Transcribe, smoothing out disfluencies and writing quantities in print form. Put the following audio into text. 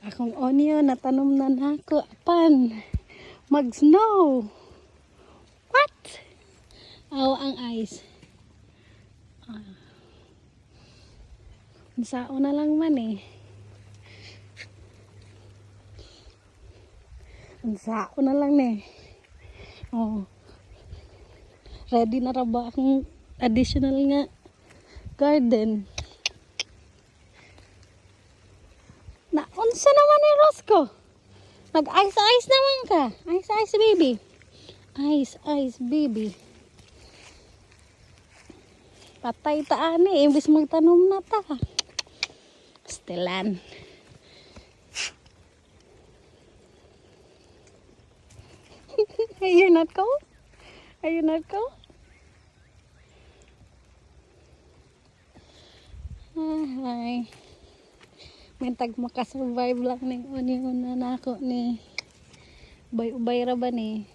Akong onion natanom na nako apan mag-snow. What? Aw ang ice. Sao na lang man eh. Sao na lang eh. Oh. Ready na ra ba akong additional nga garden? Naunsa naman ni Rosco? Nag-ice-ice naman ka. Ice-ice baby. Ice-ice baby. Patay taan eh. Imbis magtanom na ta. Stilan. You're not cold? Are you not cold? Hi. May tag makasurvive lang ng onion na nako ni ubay-ubay ra ba ni